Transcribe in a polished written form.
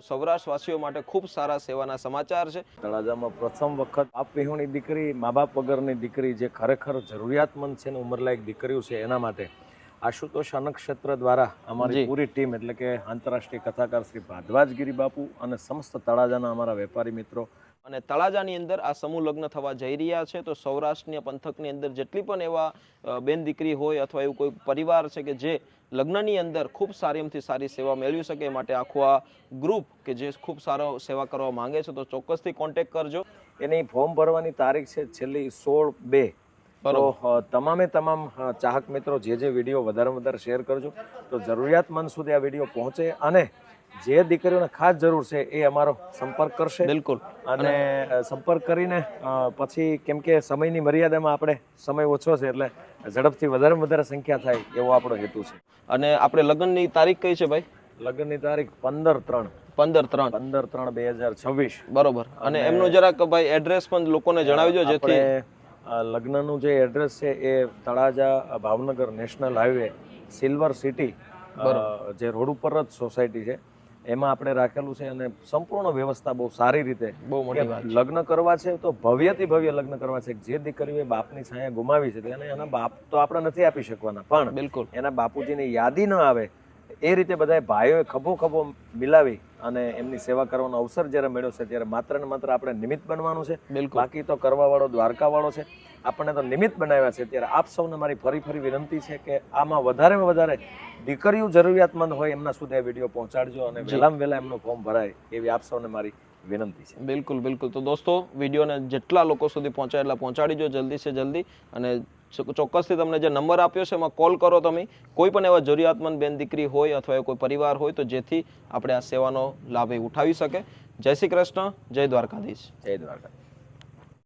સૌરાષ્ટ્રવાસીઓ માટે ખૂબ સારા સેવાના સમાચાર છે. તળાજામાં પ્રથમ વખત બાપ વિહોણી દીકરી, મા બાપ વગરની દીકરી જે ખરેખર જરૂરિયાતમંદ છે ને ઉંમરલાયક દીકરીઓ છે એના માટે આશુતોષ અન્નક્ષેત્ર દ્વારા અમારી પૂરી ટીમ એટલે કે આંતરરાષ્ટ્રીય કથાકાર શ્રી ભારદ્વાજગીરી બાપુ અને સમસ્ત તળાજાના અમારા વેપારી મિત્રો અને તળાજાની અંદર આ સમૂહ લગ્ન થવા જઈ રહ્યા છે. તો સૌરાષ્ટ્રની પંથકની અંદર જેટલી પણ એવા બેન દીકરી હોય અથવા એવું કોઈ પરિવાર છે કે જે લગ્નની અંદર ખૂબ સારીથી સારી સેવા મેળવી શકે માટે આખું આ ગ્રુપ કે જે ખૂબ સારો સેવા કરવા માંગે છે તો ચોક્કસથી કોન્ટેક્ટ કરજો. એની ફોર્મ ભરવાની તારીખ છે છેલ્લી 16/2. તો તમામે તમામ ચાહક મિત્રો જે વિડીયો વધારે શેર કરજો તો જરૂરિયાતમંદ સુધી આ વિડીયો પહોંચે અને જે દીકરીઓને ખાસ જરૂર છે એ અમારો સંપર્ક કરશે. બિલકુલ. અને સંપર્ક કરીને પછી કેમ કે સમયની મર્યાદામાં આપણે સમય ઓછો છે એટલે ઝડપથી વધારે સંખ્યા થાય એવો આપણો હેતુ છે. અને આપણે લગ્નની તારીખ કઈ છે ભાઈ? લગ્નની તારીખ 15/3. 15/3/2026. બરોબર. અને એમનું જરાક ભાઈ એડ્રેસ પણ લોકોને જણાવી દો જેથી લગ્નનું જે એડ્રેસ છે એ Talaja Bhavnagar national highway silver city જે રોડ ઉપર જ સોસાયટી છે એમાં આપણે રાખેલું છે. અને સંપૂર્ણ વ્યવસ્થા બહુ સારી રીતે લગ્ન કરવા છે તો ભવ્યથી ભવ્ય લગ્ન કરવા છે. જે દીકરીઓએ બાપની છાયા ગુમાવી છે એને એના બાપ તો આપણે નથી આપી શકવાના પણ બિલકુલ એના બાપુજીની યાદી ન આવે એ રીતે બધા ભાઈઓએ ખભો મિલાવી અને એમની સેવા કરવાનો અવસર જ્યારે મળ્યો છે ત્યારે માત્ર ને માત્ર આપણે નિમિત્ત બનવાનું છે. બાકી તો કરવા વાળો દ્વારકા વાળો છે. આપણને તો નિમિત્ત બનાવ્યા છે. ત્યારે આપ સૌને મારી ફરી વિનંતી છે કે આમાં વધારેમાં વધારે દીકરીઓ જરૂરિયાતમંદ હોય એમના સુધી આ વિડીયો પહોંચાડજો અને વહેલામાં વહેલા એમનું ફોર્મ ભરાય એવી આપ સૌને મારી વિનંતી છે. બિલકુલ. તો દોસ્તો વિડીયોને જેટલા લોકો સુધી પહોંચાય એટલા પહોંચાડીજો જલ્દી સે જલ્દી. અને ચોક્કસથી તમને જે નંબર આપ્યો છે એમાં કોલ કરો તમે. કોઈ પણ એવા જરૂરિયાતમંદ બેન દીકરી હોય અથવા કોઈ પરિવાર હોય તો જેથી આપણે આ સેવાનો લાભ ઉઠાવી શકે. જય શ્રી કૃષ્ણ. જય દ્વારકાધીશ. જય દ્વારકા.